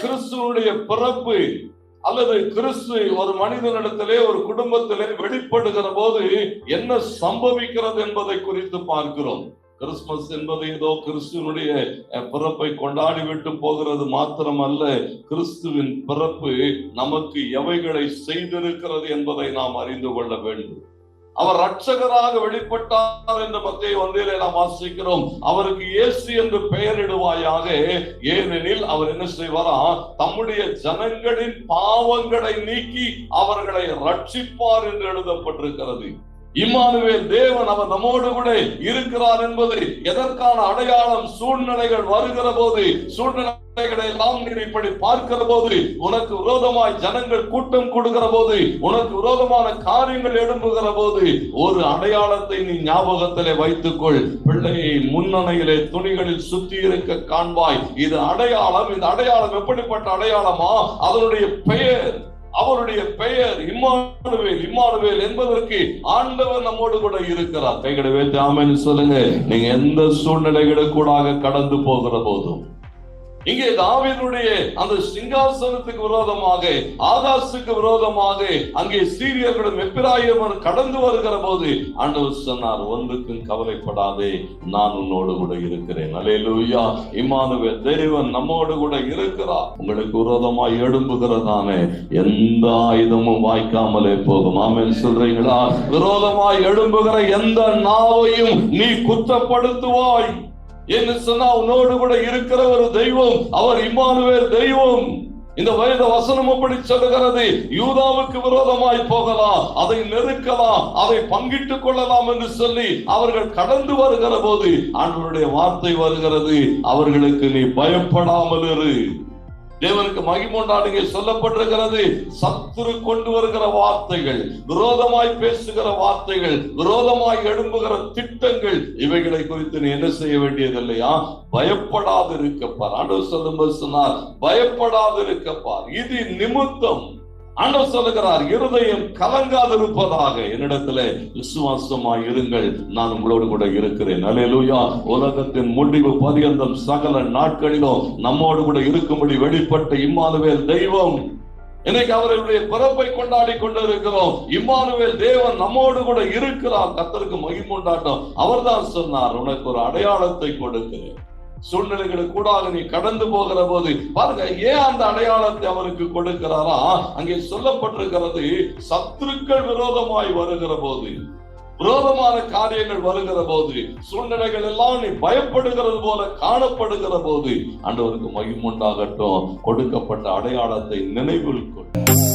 கிறிஸ்துவனுடைய பிறப்பு அல்லது கிறிஸ்து ஒரு மனிதனிடத்திலே ஒரு குடும்பத்திலே வெளிப்படுகிற போது என்ன சம்பவிக்கிறது என்பதை குறித்து பார்க்கிறோம். கிறிஸ்துமஸ் என்பது ஏதோ கிறிஸ்துவனுடைய பிறப்பை கொண்டாடிவிட்டு போகிறது மாத்திரமல்ல, கிறிஸ்துவின் பிறப்பு நமக்கு எவைகளை செய்திருக்கிறது என்பதை நாம் அறிந்து கொள்ள வேண்டும். அவர் ரட்சகராக வெளிப்பட்டார் என்று மத்தேயு 1 நாம் வாசிக்கிறோம். அவருக்கு இயேசு என்று பெயரிடுவாயாக, ஏனெனில் அவர் என்ன செய்வாரா, தம்முடைய ஜனங்களின் பாவங்களை நீக்கி அவர்களை ரட்சிப்பார் என்று எழுதப்பட்டிருக்கிறது. இம்மானுவேல், தேவன் அவர் நம்மோடு கூட இருக்கிறார் என்பது எதற்கான அடையாளம்? சூழ்நிலைகள் வருகிற போது, சூழ்நிலைகளை எல்லாம் நீ இப்படி பார்க்கிற போது, உனக்கு விரோதமாய் ஜனங்கள் கூட்டம் கொடுக்கிற போது, உனக்கு விரோதமான காரியங்கள் எழும்புகிற போது, ஒரு அடையாளத்தை நீ ஞாபகத்திலே வைத்துக்கொள். பிள்ளையை முன்னணையிலே துணிகளில் சுத்தி இருக்க காண்பாய். இது அடையாளம். இந்த அடையாளம் எப்படிப்பட்ட அடையாளமா? அதனுடைய பெயர், அவருடைய பெயர் இம்மானுவேல். இம்மானுவேல் என்பதற்கு ஆண்டவர் நம்மோடு கூட இருக்கிறார். கைகளை வைத்து ஆமென் சொல்லுங்க. நீங்க எந்த சூழ்நிலைகளுக்கூடாக கடந்து போகிற போதும், இங்கே தாவீதுடைய அந்த சிங்காசனத்துக்கு விரோதமாக, ஆகாசுக்கு விரோதமாக அங்கே சீரியர்களும் எப்பிராயிமர் கடந்து வருகிற போது ஆண்டவர் சொன்னார், ஒன்றுக்கும் கவலைப்படாதே, நான் உன்னோடு கூட இருக்கிறேன். அல்லேலூயா. இம்மானுவேல், தேவன் நம்மோடு கூட இருக்கிறார். உங்களுக்கு விரோதமாய் எழும்புகிறதான எந்த ஆயுதமும் வாய்க்காமலே போகும். ஆமென் சொல்றீங்களா? விரோதமாய் எழும்புகிற எந்த நாவையும் நீ குற்றப்படுத்துவாய் என்று சொன்னா, உன்னோடு கூட இருக்கிற ஒரு தெய்வம், அவர் இம்மானுவேல் தெய்வம். இந்த வேத வசனம் அப்படி சொல்லுகிறது. யூதாவுக்கு விரோதமாய் போகலாம், அதை நெருக்கலாம், அதை பங்கிட்டுக் கொள்ளலாம் என்று சொல்லி அவர்கள் கடந்து வருகிற போது ஆண்டவருடைய வார்த்தை வருகிறது, அவர்களுக்கு நீ பயப்படாமல் இரு. தேவனுக்கு மகிமை உண்டாடுங்க சொல்லப்பட்டிருக்கிறது. சத்துரு கொண்டு வருகிற வார்த்தைகள், விரோதமாய் பேசுகிற வார்த்தைகள், விரோதமாய் எழும்புகிற திட்டங்கள், இவைகளை குறித்து நீ என்ன செய்ய வேண்டியது இல்லையா? பயப்படாது இருக்கப்பார். ஆண்டவர் சொல்லும்போது சொன்னார், பயப்படாது இருக்கப்பார். இது நிமித்தம் ஆண்டவர் சொல்லுகிறார், இருதயம் கலங்காதிருப்பதாக, என்னிடத்துல விசுவாசமாய் இருங்கள், நான் உங்களோடு கூட இருக்கிறேன். அல்லேலூயா. உலகத்தின் முடிவு பரியந்தம் சகல நாட்களிலும் நம்மோடு கூட இருக்கும்படி வெளிப்பட்ட இம்மானுவேல் தெய்வம். இன்னைக்கு அவர்களுடைய பிறப்பை கொண்டாடி கொண்டிருக்கிறோம். இம்மானுவேல் தேவன் நம்மோடு கூட இருக்கிறார். கர்த்தருக்கு மகிமை உண்டாட்டம். அவர்தான் சொன்னார், உனக்கு ஒரு அடையாளத்தை கொடுக்கிறேன். சூழ்நிலைகளுக்கு கூட நீ கடந்து போகிற போது பாருங்க, ஏன் அந்த அடையாளத்தை அவருக்கு கொடுக்கிறாரா? அங்கே சொல்லப்பட்டிருக்கிறது, சத்துருக்கள் விரோதமாய் வருகிற போது, விரோதமான காரியங்கள் வருகிற போது, சூழ்நிலைகள் எல்லாம் நீ பயப்படுகிறது போல காணப்படுகிற போது, ஆண்டவருக்கு மகிமை உண்டாகட்டும். கொடுக்கப்பட்ட அடையாளத்தை நினைவில் கொண்டு